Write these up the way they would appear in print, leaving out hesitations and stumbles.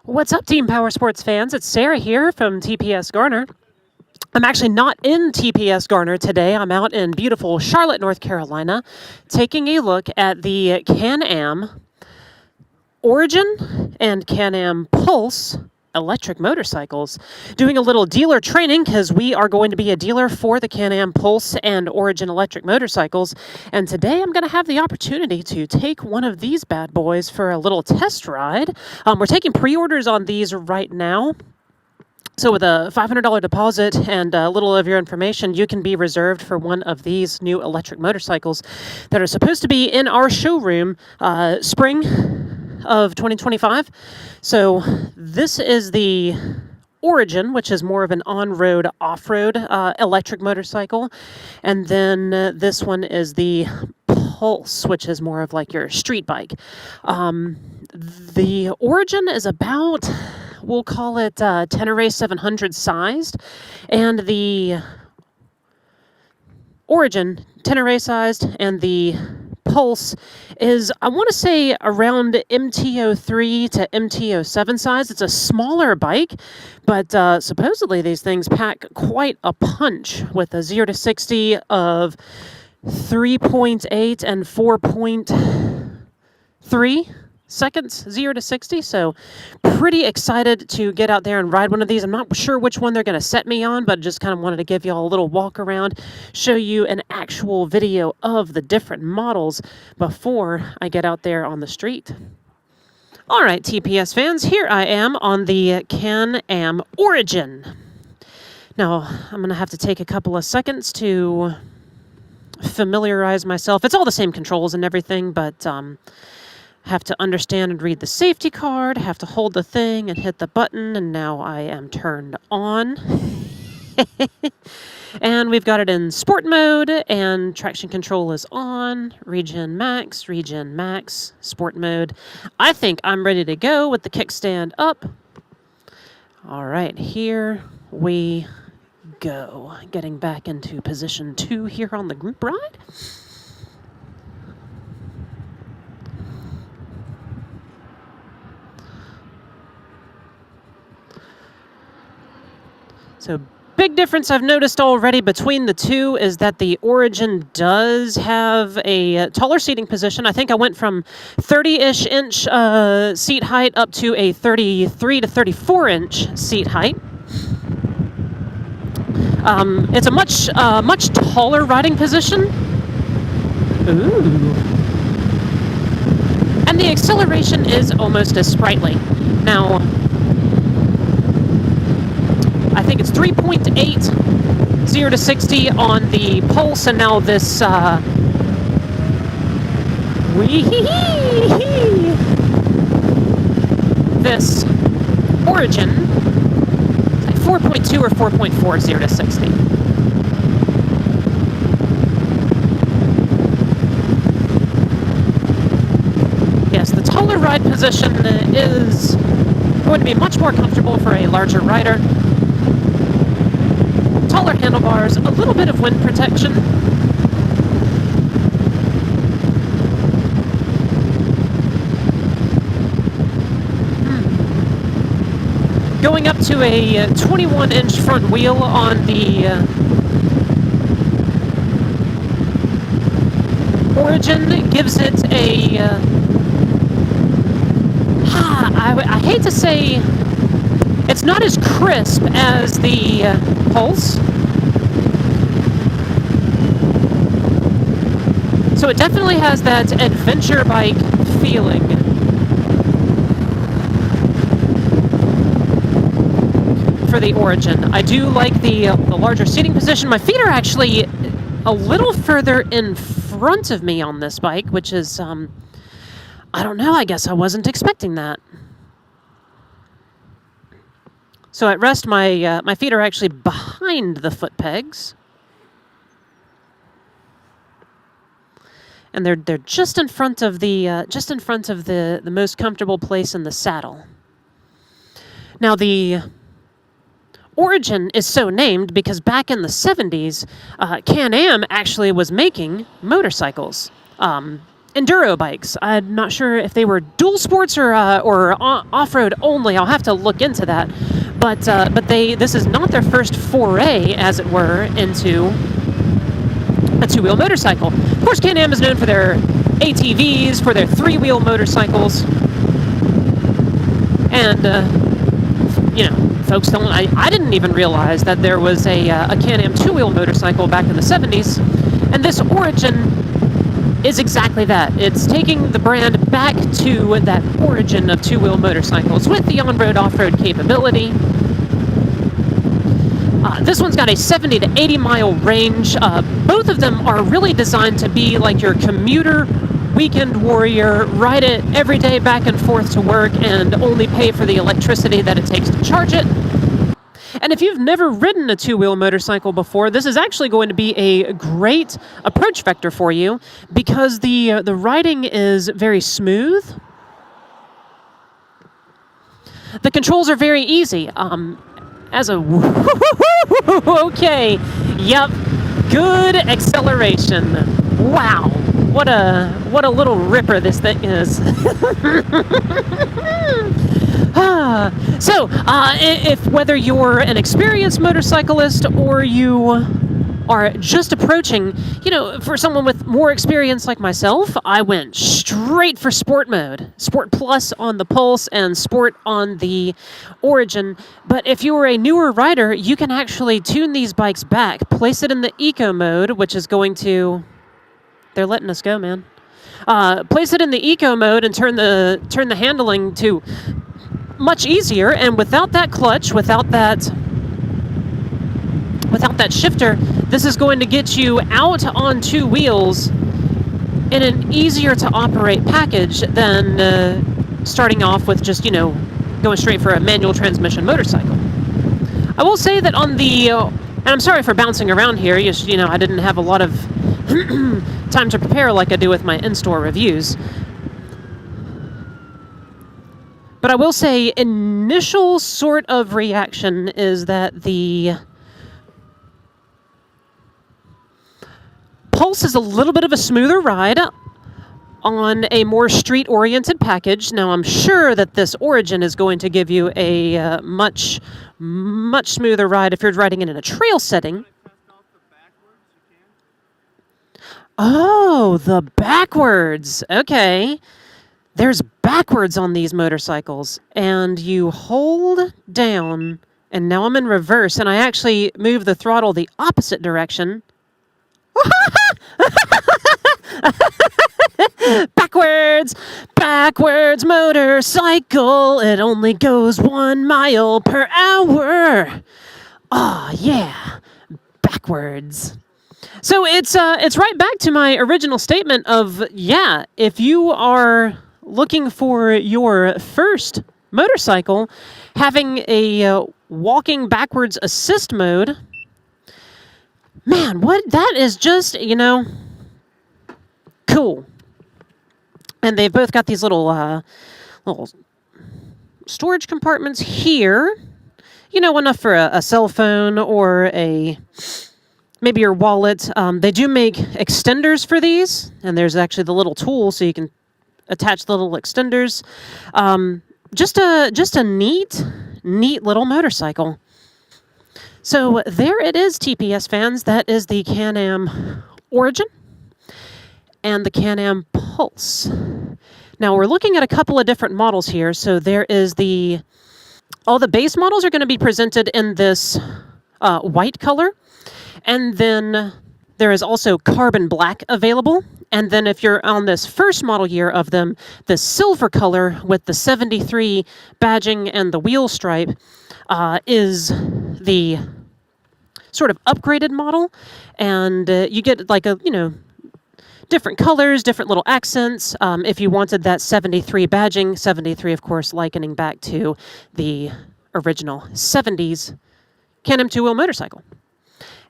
What's up, Team Powersports fans? It's Sarah here from TPS Garner. I'm actually not in TPS Garner today. I'm out in beautiful Charlotte, North Carolina, taking a look at the Can-Am Origin and Can-Am Pulse electric motorcycles, doing a little dealer training because we are going to be a dealer for the Can-Am Pulse and Origin electric motorcycles. And today I'm going to have the opportunity to take one of these bad boys for a little test ride. We're taking pre-orders on these right now. So with a $500 deposit and a little of your information, you can be reserved for one of these new electric motorcycles that are supposed to be in our showroom spring of 2025. So this is the Origin, which is more of an on-road, off-road electric motorcycle. And then this one is the Pulse, which is more of like your street bike. The Origin is about, we'll call it Tenere 700 sized, and the Origin Tenere sized, and the Pulse is, I want to say, around MT-03 to MT-07 size. It's a smaller bike, but supposedly these things pack quite a punch with a 0 to 60 of 3.8 and 4.3 seconds, 0 to 60. So pretty excited to get out there and ride one of these. I'm not sure which one they're going to set me on, but just kind of wanted to give you all a little walk around, show you an actual video of the different models before I get out there on the street. All right, TPS fans, here I am on the Can-Am Origin. Now, I'm going to have to take a couple of seconds to familiarize myself. It's all the same controls and everything, but have to understand and read the safety card, have to hold the thing and hit the button, and now I am turned on. And we've got it in sport mode, and traction control is on, regen max, sport mode. I think I'm ready to go with the kickstand up. All right, here we go. Getting back into position 2 here on the group ride. So big difference I've noticed already between the two is that the Origin does have a taller seating position. I think I went from 30-ish inch seat height up to a 33 to 34-inch seat height. It's a much taller riding position. Ooh. And the acceleration is almost as sprightly. Now, I think it's 3.8, 0 to 60 on the Pulse, and now this, this Origin, it's like 4.2 or 4.4, 0 to 60. Yes, the taller ride position is going to be much more comfortable for a larger rider. Taller handlebars, a little bit of wind protection. Going up to a 21-inch front wheel on the Origin gives it a... I hate to say... It's not as crisp as the Pulse. So it definitely has that adventure bike feeling. For the Origin. I do like the larger seating position. My feet are actually a little further in front of me on this bike, which is, I don't know, I guess I wasn't expecting that. So at rest, my feet are actually behind the foot pegs, and they're just in front of the most comfortable place in the saddle. Now the Origin is so named because back in the 70s, Can-Am actually was making motorcycles. enduro bikes. I'm not sure if they were dual sports or off-road only. I'll have to look into that. But this is not their first foray, as it were, into a two-wheel motorcycle. Of course, Can-Am is known for their ATVs, for their three-wheel motorcycles, and folks don't. I didn't even realize that there was a Can-Am two-wheel motorcycle back in the 70s, and this Origin is exactly that. It's taking the brand back to that origin of two-wheel motorcycles with the on-road, off-road capability. This one's got a 70 to 80 mile range. Both of them are really designed to be like your commuter weekend warrior, ride it every day back and forth to work and only pay for the electricity that it takes to charge it. And if you've never ridden a two-wheel motorcycle before, this is actually going to be a great approach vector for you because the riding is very smooth. The controls are very easy. Okay, yep, good acceleration. Wow, what a little ripper this thing is. So, if whether you're an experienced motorcyclist or you are just approaching, for someone with more experience like myself, I went straight for sport mode. Sport Plus on the Pulse and Sport on the Origin. But if you were a newer rider, you can actually tune these bikes back, place it in the Eco mode, which is going to... They're letting us go, man. Place it in the Eco mode and turn the handling to much easier, and without that clutch, without that shifter, this is going to get you out on two wheels in an easier to operate package than starting off with just, going straight for a manual transmission motorcycle. I will say that on the, and I'm sorry for bouncing around here, I didn't have a lot of time to prepare like I do with my in-store reviews. But I will say, initial sort of reaction is that the Pulse is a little bit of a smoother ride on a more street-oriented package. Now, I'm sure that this Origin is going to give you a much, much smoother ride if you're riding it in a trail setting. Oh, the backwards. Okay. There's backwards on these motorcycles, and you hold down, and now I'm in reverse, and I actually move the throttle the opposite direction. Backwards motorcycle, it only goes 1 mile per hour. Oh, yeah, backwards. So it's right back to my original statement of, yeah, if you are looking for your first motorcycle, having a walking backwards assist mode, man, that is just, cool. And they've both got these little storage compartments here, enough for a cell phone or maybe your wallet. They do make extenders for these, and there's actually the little tool so you can attach the little extenders. Just a neat little motorcycle. So there it is, TPS fans. That is the Can-Am Origin and the Can-Am Pulse. Now we're looking at a couple of different models here. So there is all the base models are going to be presented in this white color. And then there is also carbon black available. And then if you're on this first model year of them, the silver color with the 73 badging and the wheel stripe is the sort of upgraded model. And you get like different colors, different little accents. If you wanted that 73 badging, 73 of course likening back to the original 70s Can-Am two-wheel motorcycle.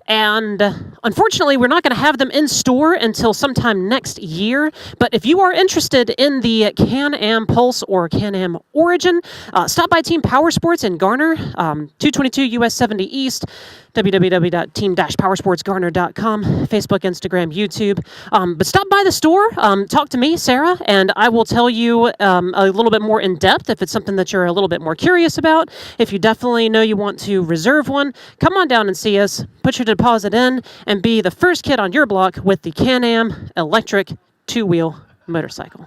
And unfortunately, we're not going to have them in store until sometime next year. But if you are interested in the Can-Am Pulse or Can-Am Origin, stop by Team Powersports in Garner, 222 US 70 East, www.team-powersportsgarner.com, Facebook, Instagram, YouTube. But stop by the store, talk to me, Sarah, and I will tell you a little bit more in depth if it's something that you're a little bit more curious about. If you definitely know you want to reserve one, come on down and see us, put your deposit in, and be the first kid on your block with the Can-Am electric two-wheel motorcycle.